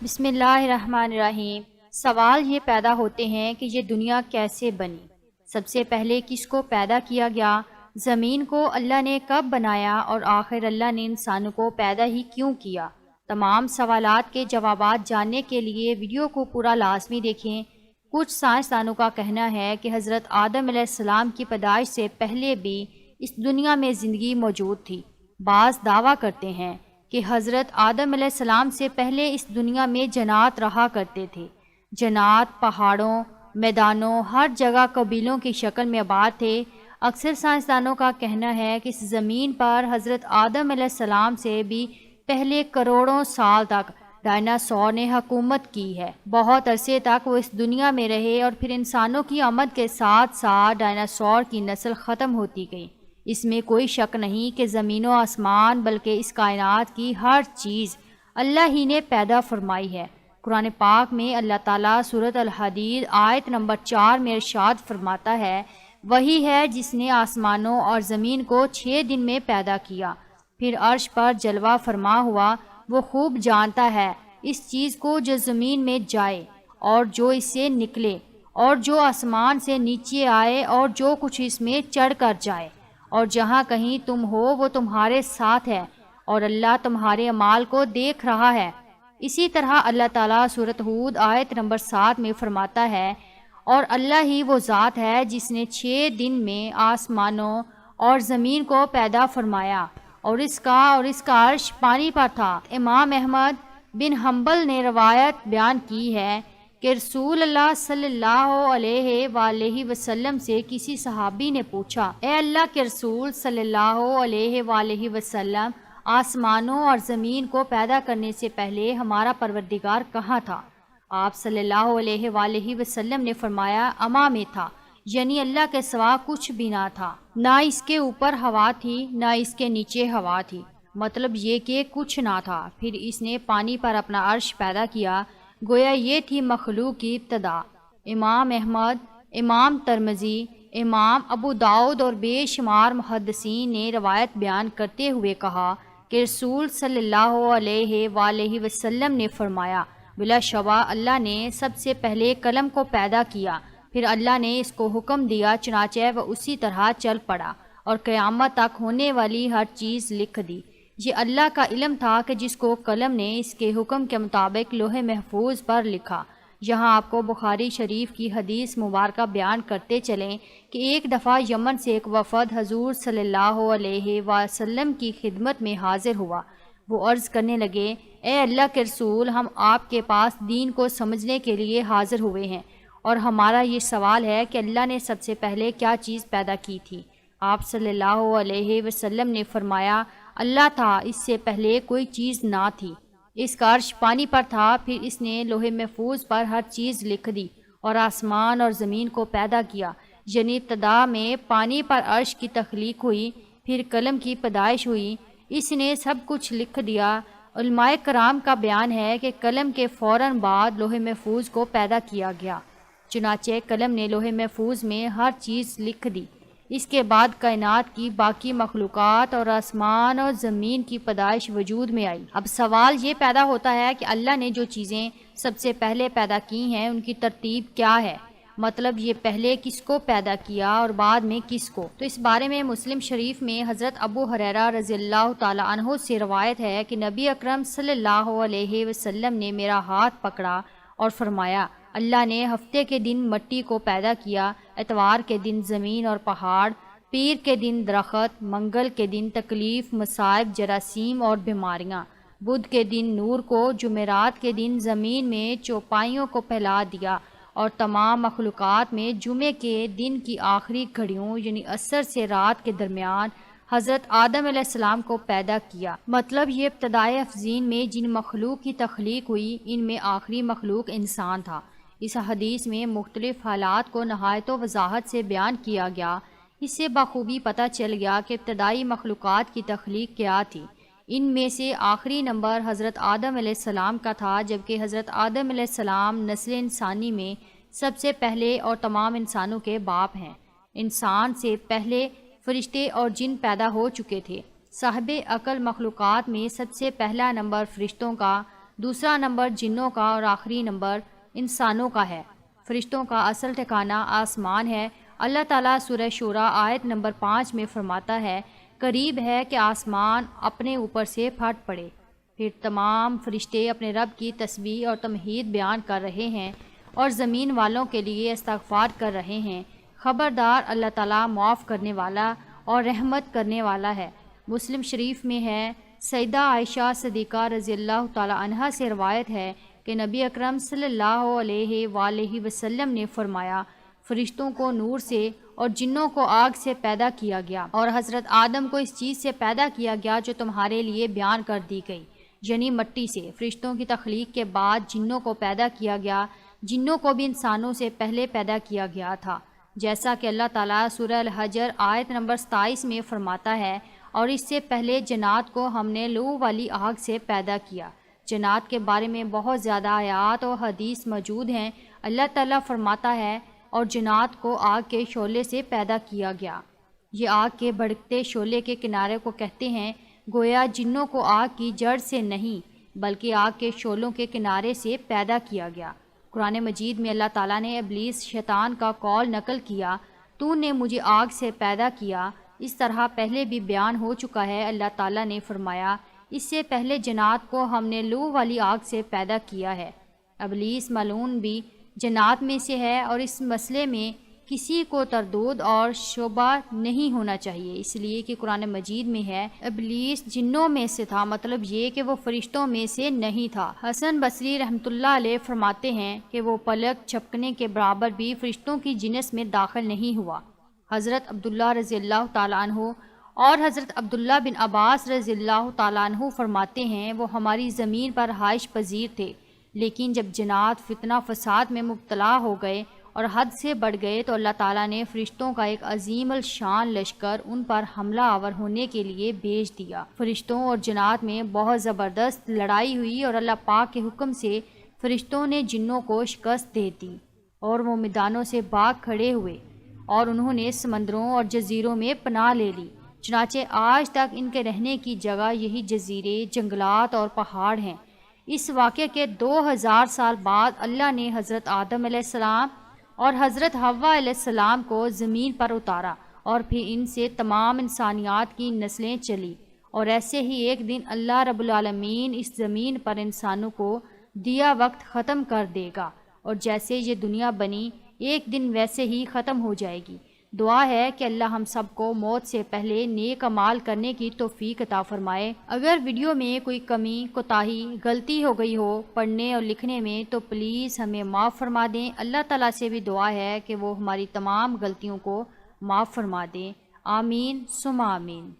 بسم اللہ الرحمن الرحیم۔ سوال یہ پیدا ہوتے ہیں کہ یہ دنیا کیسے بنی؟ سب سے پہلے کس کو پیدا کیا گیا؟ زمین کو اللہ نے کب بنایا؟ اور آخر اللہ نے انسانوں کو پیدا ہی کیوں کیا؟ تمام سوالات کے جوابات جاننے کے لیے ویڈیو کو پورا لازمی دیکھیں۔ کچھ سائنسدانوں کا کہنا ہے کہ حضرت آدم علیہ السلام کی پیدائش سے پہلے بھی اس دنیا میں زندگی موجود تھی۔ بعض دعویٰ کرتے ہیں کہ حضرت آدم علیہ السلام سے پہلے اس دنیا میں جنات رہا کرتے تھے۔ جنات پہاڑوں، میدانوں، ہر جگہ قبیلوں کی شکل میں آباد تھے۔ اکثر سائنسدانوں کا کہنا ہے کہ اس زمین پر حضرت آدم علیہ السلام سے بھی پہلے کروڑوں سال تک ڈائناسور نے حکومت کی ہے۔ بہت عرصے تک وہ اس دنیا میں رہے اور پھر انسانوں کی آمد کے ساتھ ساتھ ڈائناسور کی نسل ختم ہوتی گئی۔ اس میں کوئی شک نہیں کہ زمین و آسمان بلکہ اس کائنات کی ہر چیز اللہ ہی نے پیدا فرمائی ہے۔ قرآن پاک میں اللہ تعالیٰ سورۃ الحدید آیت نمبر 4 میں ارشاد فرماتا ہے، وہی ہے جس نے آسمانوں اور زمین کو 6 دن میں پیدا کیا، پھر عرش پر جلوہ فرما ہوا۔ وہ خوب جانتا ہے اس چیز کو جو زمین میں جائے اور جو اس سے نکلے، اور جو آسمان سے نیچے آئے اور جو کچھ اس میں چڑھ کر جائے، اور جہاں کہیں تم ہو وہ تمہارے ساتھ ہے، اور اللہ تمہارے اعمال کو دیکھ رہا ہے۔ اسی طرح اللہ تعالیٰ سورۃ ہود آیت نمبر 7 میں فرماتا ہے، اور اللہ ہی وہ ذات ہے جس نے 6 دن میں آسمانوں اور زمین کو پیدا فرمایا، اور اس کا عرش پانی پر تھا۔ امام احمد بن حنبل نے روایت بیان کی ہے کہ رسول اللہ صلی اللہ علیہ وآلہ وسلم سے کسی صحابی نے پوچھا، اے اللہ کے رسول صلی اللہ علیہ وآلہ وسلم، آسمانوں اور زمین کو پیدا کرنے سے پہلے ہمارا پروردگار کہاں تھا؟ آپ صلی اللہ علیہ وآلہ وسلم نے فرمایا، اما میں تھا، یعنی اللہ کے سوا کچھ بھی نہ تھا، نہ اس کے اوپر ہوا تھی نہ اس کے نیچے ہوا تھی، مطلب یہ کہ کچھ نہ تھا۔ پھر اس نے پانی پر اپنا عرش پیدا کیا، گویا یہ تھی مخلوق کی ابتدا۔ امام احمد، امام ترمذی، امام ابو داؤد اور بے شمار محدثین نے روایت بیان کرتے ہوئے کہا کہ رسول صلی اللہ علیہ وآلہ وسلم نے فرمایا، بلا شبہ اللہ نے سب سے پہلے قلم کو پیدا کیا، پھر اللہ نے اس کو حکم دیا، چنانچہ وہ اسی طرح چل پڑا اور قیامت تک ہونے والی ہر چیز لکھ دی۔ یہ اللہ کا علم تھا کہ جس کو قلم نے اس کے حکم کے مطابق لوح محفوظ پر لکھا۔ یہاں آپ کو بخاری شریف کی حدیث مبارکہ بیان کرتے چلیں کہ ایک دفعہ یمن سے ایک وفد حضور صلی اللہ علیہ وسلم کی خدمت میں حاضر ہوا۔ وہ عرض کرنے لگے، اے اللہ کے رسول، ہم آپ کے پاس دین کو سمجھنے کے لیے حاضر ہوئے ہیں، اور ہمارا یہ سوال ہے کہ اللہ نے سب سے پہلے کیا چیز پیدا کی تھی؟ آپ صلی اللہ علیہ وسلم نے فرمایا، اللہ تھا، اس سے پہلے کوئی چیز نہ تھی۔ اس کا عرش پانی پر تھا، پھر اس نے لوح محفوظ پر ہر چیز لکھ دی اور آسمان اور زمین کو پیدا کیا، یعنی ابتدا میں پانی پر عرش کی تخلیق ہوئی، پھر قلم کی پیدائش ہوئی، اس نے سب کچھ لکھ دیا۔ علماء کرام کا بیان ہے کہ قلم کے فوراً بعد لوح محفوظ کو پیدا کیا گیا، چنانچہ قلم نے لوح محفوظ میں ہر چیز لکھ دی۔ اس کے بعد کائنات کی باقی مخلوقات اور آسمان اور زمین کی پیدائش وجود میں آئی۔ اب سوال یہ پیدا ہوتا ہے کہ اللہ نے جو چیزیں سب سے پہلے پیدا کی ہیں ان کی ترتیب کیا ہے؟ مطلب یہ پہلے کس کو پیدا کیا اور بعد میں کس کو؟ تو اس بارے میں مسلم شریف میں حضرت ابو ہریرہ رضی اللہ تعالیٰ عنہ سے روایت ہے کہ نبی اکرم صلی اللہ علیہ وسلم نے میرا ہاتھ پکڑا اور فرمایا، اللہ نے ہفتے کے دن مٹی کو پیدا کیا، اتوار کے دن زمین اور پہاڑ، پیر کے دن درخت، منگل کے دن تکلیف، مصائب، جراثیم اور بیماریاں، بدھ کے دن نور کو، جمعرات کے دن زمین میں چوپائیوں کو پھیلا دیا، اور تمام مخلوقات میں جمعے کے دن کی آخری گھڑیوں یعنی عصر سے رات کے درمیان حضرت آدم علیہ السلام کو پیدا کیا۔ مطلب یہ ابتدائے افزین میں جن مخلوق کی تخلیق ہوئی ان میں آخری مخلوق انسان تھا۔ اس حدیث میں مختلف حالات کو نہایت و وضاحت سے بیان کیا گیا۔ اس سے بخوبی پتہ چل گیا کہ ابتدائی مخلوقات کی تخلیق کیا تھی۔ ان میں سے آخری نمبر حضرت آدم علیہ السلام کا تھا، جبکہ حضرت آدم علیہ السلام نسل انسانی میں سب سے پہلے اور تمام انسانوں کے باپ ہیں۔ انسان سے پہلے فرشتے اور جن پیدا ہو چکے تھے۔ صاحب عقل مخلوقات میں سب سے پہلا نمبر فرشتوں کا، دوسرا نمبر جنوں کا اور آخری نمبر انسانوں کا ہے۔ فرشتوں کا اصل ٹھکانہ آسمان ہے۔ اللہ تعالیٰ سورہ شورى آیت نمبر 5 میں فرماتا ہے، قریب ہے کہ آسمان اپنے اوپر سے پھٹ پڑے۔ پھر تمام فرشتے اپنے رب کی تسبیح اور تمجید بیان کر رہے ہیں اور زمین والوں کے لیے استغفار کر رہے ہیں۔ خبردار، اللہ تعالیٰ معاف کرنے والا اور رحمت کرنے والا ہے۔ مسلم شریف میں ہے، سیدہ عائشہ صدیقہ رضی اللہ تعالیٰ عنہا سے روایت ہے کہ نبی اکرم صلی اللہ علیہ وآلہ وسلم نے فرمایا، فرشتوں کو نور سے اور جنوں کو آگ سے پیدا کیا گیا، اور حضرت آدم کو اس چیز سے پیدا کیا گیا جو تمہارے لیے بیان کر دی گئی، یعنی مٹی سے۔ فرشتوں کی تخلیق کے بعد جنوں کو پیدا کیا گیا۔ جنوں کو بھی انسانوں سے پہلے پیدا کیا گیا تھا، جیسا کہ اللہ تعالیٰ سورہ الحجر آیت نمبر 27 میں فرماتا ہے، اور اس سے پہلے جنات کو ہم نے لو والی آگ سے پیدا کیا۔ جنات کے بارے میں بہت زیادہ آیات اور حدیث موجود ہیں۔ اللہ تعالیٰ فرماتا ہے، اور جنات کو آگ کے شعلے سے پیدا کیا گیا۔ یہ آگ کے بھڑکتے شعلے کے کنارے کو کہتے ہیں، گویا جنوں کو آگ کی جڑ سے نہیں بلکہ آگ کے شعلوں کے کنارے سے پیدا کیا گیا۔ قرآن مجید میں اللہ تعالیٰ نے ابلیس شیطان کا قول نقل کیا، تو نے مجھے آگ سے پیدا کیا۔ اس طرح پہلے بھی بیان ہو چکا ہے۔ اللہ تعالیٰ نے فرمایا، اس سے پہلے جنات کو ہم نے لو والی آگ سے پیدا کیا ہے۔ ابلیس ملعون بھی جنات میں سے ہے، اور اس مسئلے میں کسی کو تردد اور شبہ نہیں ہونا چاہیے، اس لیے کہ قرآن مجید میں ہے، ابلیس جنوں میں سے تھا، مطلب یہ کہ وہ فرشتوں میں سے نہیں تھا۔ حسن بصری رحمۃ اللہ علیہ فرماتے ہیں کہ وہ پلک جھپکنے کے برابر بھی فرشتوں کی جنس میں داخل نہیں ہوا۔ حضرت عبداللہ رضی اللہ تعالیٰ عنہ اور حضرت عبداللہ بن عباس رضی اللہ تعالیٰ عنہ فرماتے ہیں، وہ ہماری زمین پر رہائش پذیر تھے، لیکن جب جنات فتنہ فساد میں مبتلا ہو گئے اور حد سے بڑھ گئے تو اللہ تعالیٰ نے فرشتوں کا ایک عظیم الشان لشکر ان پر حملہ آور ہونے کے لیے بھیج دیا۔ فرشتوں اور جنات میں بہت زبردست لڑائی ہوئی، اور اللہ پاک کے حکم سے فرشتوں نے جنوں کو شکست دے دی، اور وہ میدانوں سے بھاگ کھڑے ہوئے، اور انہوں نے سمندروں اور جزیروں میں پناہ لے لی۔ چنانچہ آج تک ان کے رہنے کی جگہ یہی جزیرے، جنگلات اور پہاڑ ہیں۔ اس واقعے کے 2000 سال بعد اللہ نے حضرت آدم علیہ السلام اور حضرت حوا علیہ السلام کو زمین پر اتارا، اور پھر ان سے تمام انسانیات کی نسلیں چلی، اور ایسے ہی ایک دن اللہ رب العالمین اس زمین پر انسانوں کو دیا وقت ختم کر دے گا، اور جیسے یہ دنیا بنی ایک دن ویسے ہی ختم ہو جائے گی۔ دعا ہے کہ اللہ ہم سب کو موت سے پہلے نیک اعمال کرنے کی توفیق عطا فرمائے۔ اگر ویڈیو میں کوئی کمی، کوتاہی، غلطی ہو گئی ہو پڑھنے اور لکھنے میں تو پلیز ہمیں معاف فرما دیں۔ اللہ تعالیٰ سے بھی دعا ہے کہ وہ ہماری تمام غلطیوں کو معاف فرما دیں۔ آمین ثم آمین۔